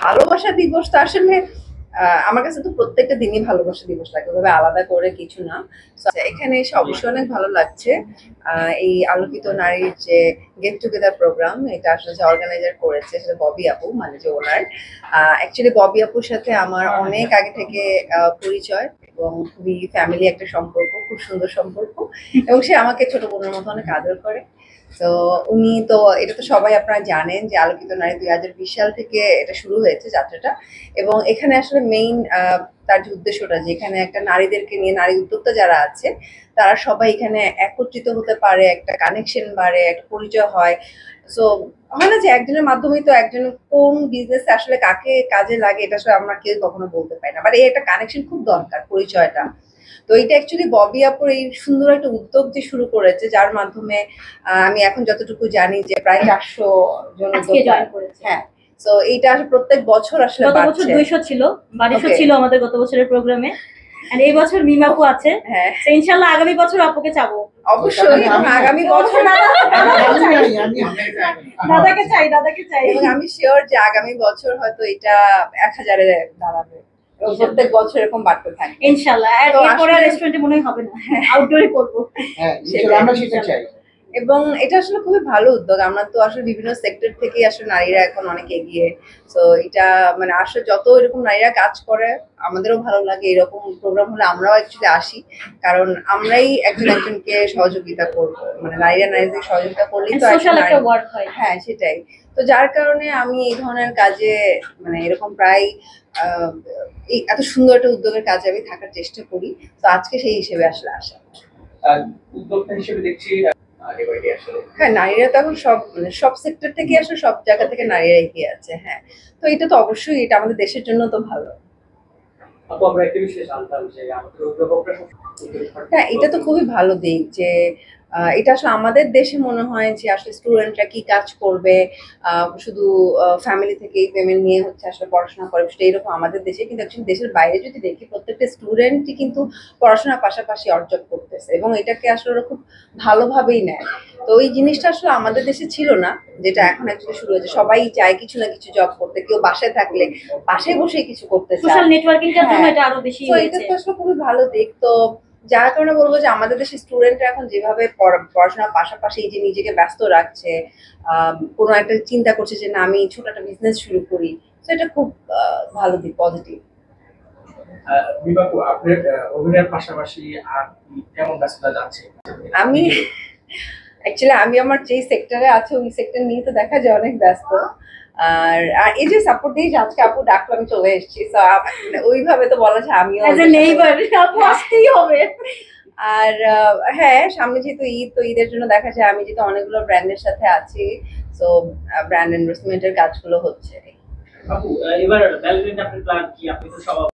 ভালোবাসা দিবস তো আসলে আমার কাছে তো প্রত্যেকটা দিনই ভালোবাসা দিবস লাগে, ওভাবে আলাদা করে কিছু না। So, এখানে এসে অবশ্যই অনেক ভালো লাগছে। এই আলোকিত নারীর যে গেট টুগেদার প্রোগ্রাম, এটা আসলে যে অর্গানাইজার করেছে সেটা ববি আপু, মানে যে ওনার। অ্যাকচুয়ালি ববি আপুর সাথে আমার অনেক আগে থেকে পরিচয়, এবং খুবই ফ্যামিলি একটা সম্পর্ক, খুব সুন্দর সম্পর্ক। এবং সে আমাকে ছোট বোনের মতো অনেক আদর করে। তো উনি তো, এটা তো সবাই আপনারা জানেন যে আলোকিত নারী 2020 সাল থেকে এটা শুরু হয়েছে যাত্রাটা। এবং এখানে আসলে মেইন তার যে উদ্দেশ্যটা, যে এখানে একটা নারীদেরকে নিয়ে, নারী উদ্যোক্তা যারা আছে তারা সবাই এখানে একত্রিত হতে পারে, একটা কানেকশন বাড়ে, একটা পরিচয় হয়। সো হয় না যে একজনের মাধ্যমেই তো একজন কোন বিজনেস আসলে কাকে কাজে লাগে, এটা আসলে আমরা কেউ কখনো বলতে পারি না, বাট এই একটা কানেকশন খুব দরকার, পরিচয়টা। তো এটা অ্যাকচুয়ালি ববি আপুর এই সুন্দর একটা উদ্যোগ যে শুরু করেছে, যার মাধ্যমে আমি এখন যতটুকু জানি যে প্রায় 400 জন উদ্যোক্তা। হ্যাঁ, তো এইটা আসলে প্রত্যেক বছর আসলে গত বছর 200 ছিল, 2200 ছিল আমাদের গত বছরের প্রোগ্রামে। আর এই বছর মিমাপু আছে। হ্যাঁ, ইনশাআল্লাহ আগামী বছর আপুকে চাবো। অবশ্যই, আগামী বছর দাদাকে চাই। এবং আমি শিওর যে আগামী বছর হয়তো এটা 1000-এ দাঁড়াবে, প্রত্যেক বছর এরকম বাড়তে থাকে ইনশাআল্লাহ। আর এরপরে রেস্টুরেন্টে মনে হয় হবে না, আউটডোরে করব। হ্যাঁ, আমরা সেটা চাই। এবং এটা আসলে খুবই ভালো উদ্যোগ। আমরা তো আসলে বিভিন্ন সেক্টর থেকেই আসলে নারীরা এখন অনেক এগিয়ে। তো এটা মানে আসলে যত এরকম নারীরা কাজ করে আমাদেরও ভালো লাগে। এরকম প্রোগ্রাম হলে আমরাও অ্যাকচুয়ালি আসি, কারণ আমরাই একজন একজনকে সহযোগিতা করবো, মানে নারীরা নারীদের সহযোগিতা করলেই তো সোশ্যাল একটা ওয়ার্ক হয়। হ্যাঁ, সেটাই। তো যার কারণে আমি এই ধরনের কাজে, মানে এরকম প্রায় এত সুন্দর একটা উদ্যোগের কাজে আমি থাকার চেষ্টা করি। তো আজকে সেই হিসেবে আসলে আসা। উদ্যোক্তা হিসেবে দেখছি হ্যাঁ, নারীরা তো এখন সব, মানে সব সেক্টর থেকে আসলে সব জায়গা থেকে নারীরা এগিয়ে আছে। হ্যাঁ, তো এটা তো অবশ্যই, এটা আমাদের দেশের জন্য তো ভালো। আপু, আমরা একটা বিষয় জানতাম যে আমাদের অভিভাবকরা, হ্যাঁ, এটা তো খুবই ভালো দিক যে এটা আসলে আমাদের দেশে মনে হয় যে আসলে স্টুডেন্টরা কি কাজ করবে, শুধু ফ্যামিলি থেকেই পেমেন্ট নিয়ে হচ্ছে আসলে পড়াশোনা করে, সেটা এরকম আমাদের দেশে। কিন্তু অ্যাকচুয়ালি দেশের বাইরে যদি দেখি, প্রত্যেকটা স্টুডেন্টই কিন্তু পড়াশোনার পাশাপাশি অর্জন করতেছে, এবং এটাকে আসলে ওরা খুব ভালোভাবেই নেয়। তো এই জিনিসটা আসলে আমাদের দেশে ছিল না, যেটা এখন অ্যাকচুয়ালি শুরু হয়েছে। সবাই চায় কিছু না কিছু জব করতে, কেউ বাসায় থাকলে বাসায় বসেই কিছু করতে চায়। সোশ্যাল নেটওয়ার্কিংটার জন্য এটা আরো বেশি হয়েছে। এটা তো আসলে খুবই ভালো দিক। তো যার কারণে বলবো যে আমাদের দেশের স্টুডেন্টরা এখন যেভাবে পড়াশোনার পাশাপাশি এই যে নিজেকে ব্যস্ত রাখছে, কোনো একটা চিন্তা করছে যে না আমি ছোট একটা বিজনেস শুরু করি, তো এটা খুব ভালো দিক, পজিটিভ। বিভাগু, আপনার অভিনয়ের পাশাপাশি আর কেমন ব্যস্ততা যাচ্ছে? আমি অ্যাকচুয়ালি আমি আমার যেই সেক্টরে আছে ওই সেক্টর নিয়ে তো দেখা যায় অনেক ব্যস্ত। আর এই যে সাপোর্ট দিয়ে আজকে আপু ডাকলো, আমি চলে এসেছি। তো ওইভাবে তো বলা যায় আমিও অ্যাজ এ নেইবার আপু আসতেই হবে। আর হ্যাঁ, সামনে যেহেতু ঈদ, তো ঈদের জন্য দেখা যায় আমি যেহেতু অনেকগুলো ব্র্যান্ডের সাথে আছি, তো ব্র্যান্ড এন্ডোর্সমেন্টের কাজগুলো হচ্ছে। আপু, এবার ব্যালেন্টাইন আপনার প্ল্যান কি? আপনি তো সব